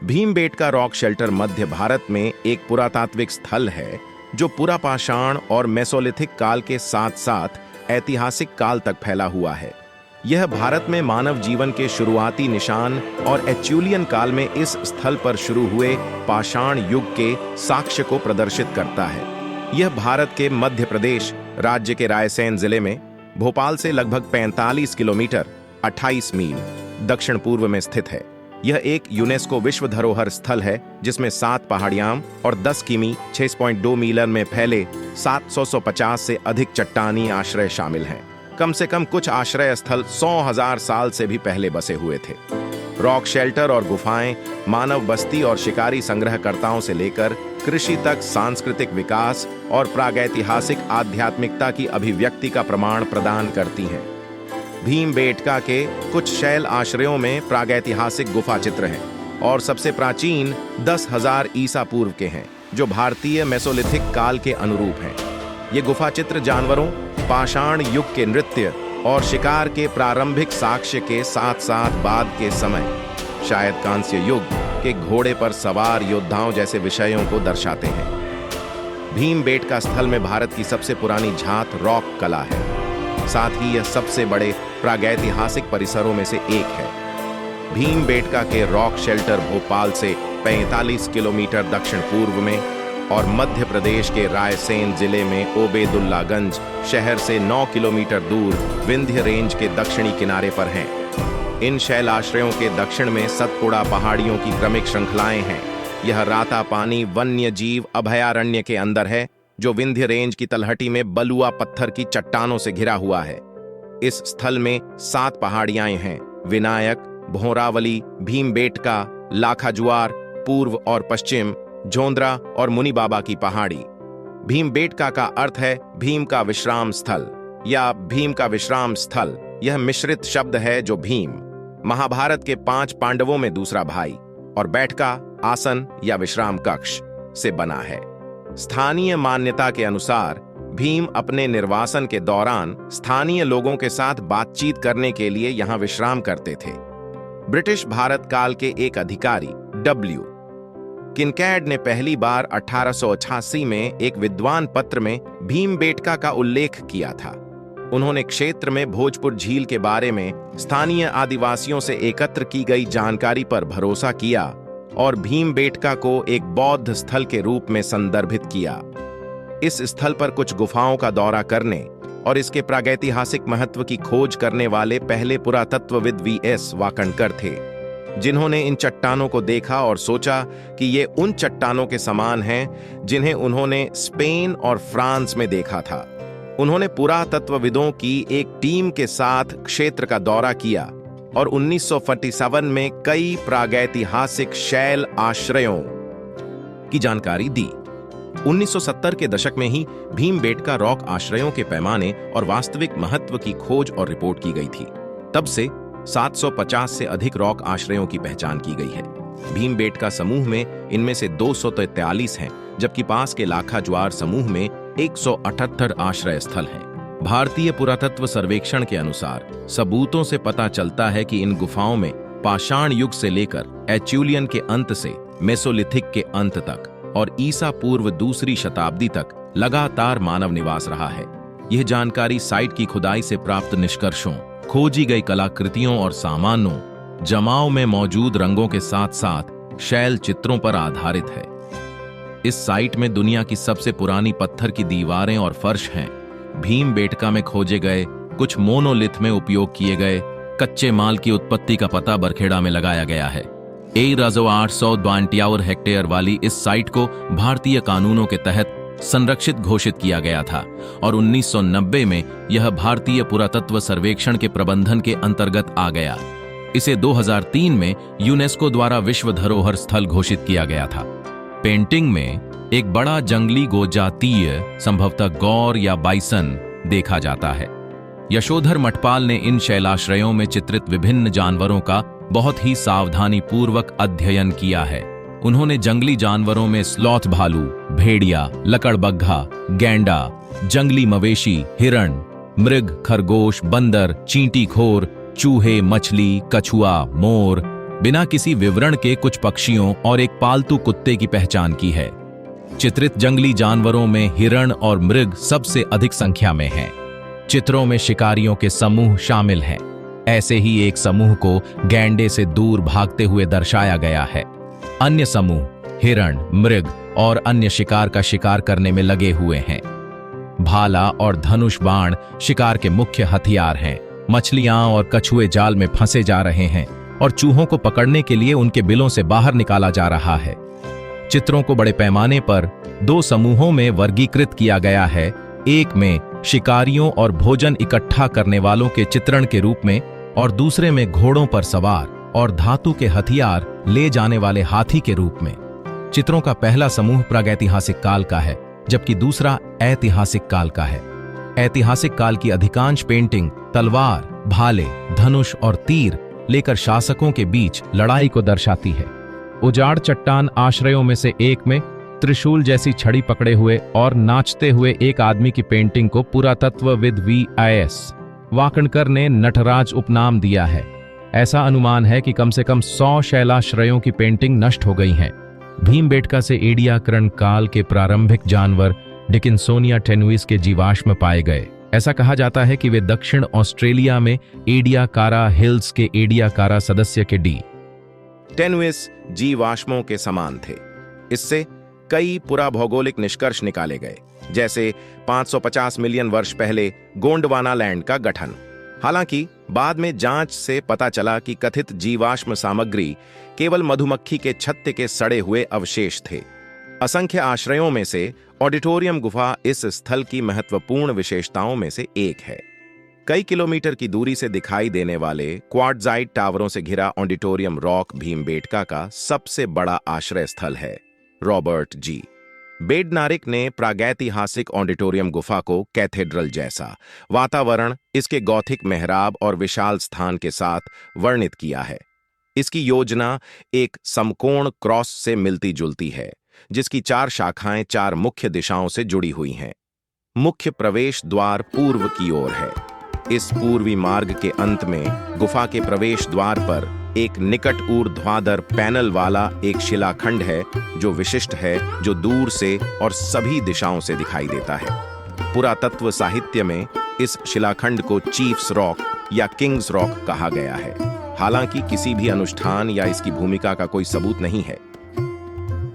Bhimbetka rock shelter मध्य भारत में एक पुरातात्विक स्थल है जो पुरापाषाण और मेसोलिथिक काल के साथ साथ ऐतिहासिक काल तक फैला हुआ है। यह भारत में मानव जीवन के शुरुआती निशान और एचुलियन काल में इस स्थल पर शुरू हुए पाषाण युग के साक्ष्य को प्रदर्शित करता है। यह भारत के मध्य प्रदेश राज्य के रायसेन जिले में भोपाल से लगभग 45 किलोमीटर 28 मील दक्षिण पूर्व में स्थित है। यह एक यूनेस्को विश्व धरोहर स्थल है जिसमें 7 पहाड़ियां और 10 किमी 6.2 मील में फैले 750 से अधिक चट्टानी आश्रय शामिल हैं। कम से कम कुछ आश्रय स्थल 100,000 साल से भी पहले बसे हुए थे। रॉक शेल्टर और गुफाएं मानव बस्ती और शिकारी संग्रहकर्ताओं से लेकर कृषि तक सांस्कृतिक विकास और प्रागैतिहासिक आध्यात्मिकता की अभिव्यक्ति का प्रमाण प्रदान करती हैं। भीमबेटका के कुछ शैल आश्रयों में प्रागैतिहासिक गुफा चित्र हैं और सबसे प्राचीन 10,000 ईसा पूर्व के हैं जो भारतीय मेसोलिथिक काल के अनुरूप हैं। ये गुफा चित्र जानवरों, पाषाण युग के नृत्य और शिकार के प्रारंभिक साक्ष्य के साथ साथ बाद के समय शायद कांस्य युग के घोड़े पर सवार योद्धाओं जैसे विषयों को दर्शाते हैं। भीमबेटका स्थल में भारत की सबसे पुरानी झात रॉक कला है, साथ ही यह सबसे बड़े प्रागैतिहासिक परिसरों में से एक है। भीमबेटका के रॉक शेल्टर भोपाल से 45 किलोमीटर दक्षिण पूर्व में और मध्य प्रदेश के रायसेन जिले में ओबेदुल्लागंज शहर से 9 किलोमीटर दूर विंध्य रेंज के दक्षिणी किनारे पर हैं। इन शैलाश्रयों के दक्षिण में सतपुड़ा पहाड़ियों की क्रमिक श्रृंखलाएं हैं। यह रातापानी वन्य जीव अभयारण्य के अंदर है जो विंध्य रेंज की तलहटी में बलुआ पत्थर की चट्टानों से घिरा हुआ है। इस स्थल में 7 पहाड़ियां हैं: विनायक, भोरावली, भीमबेटका, लाखाजुआर, पूर्व और पश्चिम, झोंद्रा और मुनि बाबा की पहाड़ी। भीमबेटका का अर्थ है भीम का विश्राम स्थल या भीम का विश्राम स्थल। यह मिश्रित शब्द है जो भीम, महाभारत के 5 पांडवों में दूसरा भाई, और बैठका, आसन या विश्राम कक्ष से बना है। स्थानीय मान्यता के अनुसार भीम अपने निर्वासन के दौरान स्थानीय लोगों के साथ बातचीत करने के लिए यहां विश्राम करते थे। ब्रिटिश भारत काल के एक अधिकारी डब्ल्यू किनकैड ने पहली बार 1888 में एक विद्वान पत्र में भीमबेटका का उल्लेख किया था। उन्होंने क्षेत्र में भोजपुर झील के बारे में स्थानीय आदिवासियों से एकत्र की गई जानकारी पर भरोसा किया और भीमबेटका को एक बौद्ध स्थल के रूप में संदर्भित किया। इस स्थल पर कुछ गुफाओं का दौरा करने और इसके प्रागैतिहासिक महत्व की खोज करने वाले पहले पुरातत्वविद वी.एस. वाकणकर थे, जिन्होंने इन चट्टानों को देखा और सोचा कि ये उन चट्टानों के समान हैं जिन्हें उन्होंने स्पेन और फ्रांस में देखा था। उन्होंने पुरातत्वविदों की एक टीम के साथ क्षेत्र का दौरा किया और 1947 में कई प्रागैतिहासिक शैल आश्रयों की जानकारी दी। 1970 के दशक में ही भीमबेटका रॉक आश्रयों के पैमाने और वास्तविक महत्व की खोज और रिपोर्ट की गई थी। तब से 750 से अधिक रॉक आश्रयों की पहचान की गई है। भीमबेटका समूह में इनमें से 243 हैं, जबकि पास के लाखाजुआर समूह में 178 आश्रय स्थल हैं। भारतीय पुरातत्व सर्वेक्षण के अनुसार सबूतों से पता चलता है कि इन गुफाओं में पाषाण युग से लेकर एचुलियन के अंत से मेसोलिथिक के अंत तक और ईसा पूर्व 2री शताब्दी तक लगातार मानव निवास रहा है। यह जानकारी साइट की खुदाई से प्राप्त निष्कर्षों, खोजी गई कलाकृतियों और सामानों, जमाव में मौजूद रंगों के साथ साथ शैल चित्रों पर आधारित है। इस साइट में दुनिया की सबसे पुरानी पत्थर की दीवारें और फर्श हैं। भीमबेटका में खोजे गए कुछ मोनोलिथ में उपयोग किए गए कच्चे माल की उत्पत्ति का पता बरखेड़ा में लगाया गया है। 8,892 हेक्टेयर वाली इस साइट को भारतीय कानूनों के तहत संरक्षित घोषित किया गया था और 1990 में यह भारतीय पुरातत्व सर्वेक्षण के प्रबंधन के अंतर्गत आ गया। इसे 2003 में यूनेस्को द्वारा विश्व धरोहर स्थल घोषित किया गया था। पेंटिंग में एक बड़ा जंगली गोजातीय, संभवतः गौर या बाइसन, देखा जाता है। यशोधर मठपाल ने इन शैलाश्रयों में चित्रित विभिन्न जानवरों का बहुत ही सावधानी पूर्वक अध्ययन किया है। उन्होंने जंगली जानवरों में स्लॉथ भालू, भेड़िया, लकड़बग्घा, गैंडा, जंगली मवेशी, हिरण, मृग, खरगोश, बंदर, चींटी खोर, चूहे, मछली, कछुआ, मोर, बिना किसी विवरण के कुछ पक्षियों और एक पालतू कुत्ते की पहचान की है। चित्रित जंगली जानवरों में हिरण और मृग सबसे अधिक संख्या में हैं। चित्रों में शिकारियों के समूह शामिल हैं। ऐसे ही एक समूह को गैंडे से दूर भागते हुए दर्शाया गया है। अन्य समूह हिरण, मृग और अन्य शिकार का शिकार करने में लगे हुए हैं। भाला और धनुष बाण शिकार के मुख्य हथियार हैं। मछलियां और कछुए जाल में फंसे जा रहे हैं और चूहों को पकड़ने के लिए उनके बिलों से बाहर निकाला जा रहा है। चित्रों को बड़े पैमाने पर दो समूहों में वर्गीकृत किया गया है। एक में शिकारियों और भोजन इकट्ठा करने वालों के चित्रण के रूप में और दूसरे में घोड़ों पर सवार और धातु के हथियार ले जाने वाले हाथी के रूप में। चित्रों का पहला समूह प्रागैतिहासिक काल का है, जबकि दूसरा ऐतिहासिक काल का है। ऐतिहासिक काल की अधिकांश पेंटिंग तलवार, भाले, धनुष और तीर लेकर शासकों के बीच लड़ाई को दर्शाती है। उजाड़ चट्टान आश्रयों में से एक में त्रिशूल जैसी छड़ी पकड़े हुए और नाचते हुए एक आदमी की पेंटिंग को पुरातत्वविद VIS वाकणकर ने नटराज उपनाम दिया है। ऐसा अनुमान है कि कम से कम 100 शैलाश्रयों की पेंटिंग नष्ट हो गई हैं। भीमबेटका से एडियाकरण काल के प्रारंभिक जानवर डिकिंसोनिया टेनुइस के जीवाश्म पाए गए। ऐसा कहा जाता है कि वे दक्षिण ऑस्ट्रेलिया में एडियाकारा हिल्स के एडियाकारा सदस्य के डी टेनुइस जीवाश्मों के समान थे। इससे कई पुराभौगोलिक निष्कर्ष निकाले गए, जैसे 550 मिलियन वर्ष पहले गोंडवाना लैंड का गठन। हालांकि बाद में जांच से पता चला कि कथित जीवाश्म सामग्री केवल मधुमक्खी के छत्ते के सड़े हुए अवशेष थे। असंख्य आश्रयों में से ऑडिटोरियम गुफा इस स्थल की महत्वपूर्ण विशेषताओं में से एक है। कई किलोमीटर की दूरी से दिखाई देने वाले क्वार्ट्जाइट टावरों से घिरा ऑडिटोरियम रॉक भीमबेटका का सबसे बड़ा आश्रय स्थल है। रॉबर्ट जी. बेडनारिक ने प्रागैतिहासिक ऑडिटोरियम गुफा को कैथेड्रल जैसा वातावरण, इसके गॉथिक मेहराब और विशाल स्थान के साथ वर्णित किया है। इसकी योजना एक समकोण क्रॉस से मिलती जुलती है, जिसकी 4 शाखाएं 4 मुख्य दिशाओं से जुड़ी हुई हैं। मुख्य प्रवेश द्वार पूर्व की ओर है। इस पूर्वी मार्ग के अंत में गुफा के प्रवेश द्वार पर एक निकट ऊर्ध्वाधर पैनल वाला एक शिलाखंड है, जो विशिष्ट है, जो दूर से और सभी दिशाओं से दिखाई देता है। पुरातत्व साहित्य में इस शिलाखंड को चीफ्स रॉक या किंग्स रॉक कहा गया है। हालांकि किसी भी अनुष्ठान या इसकी भूमिका का कोई सबूत नहीं है।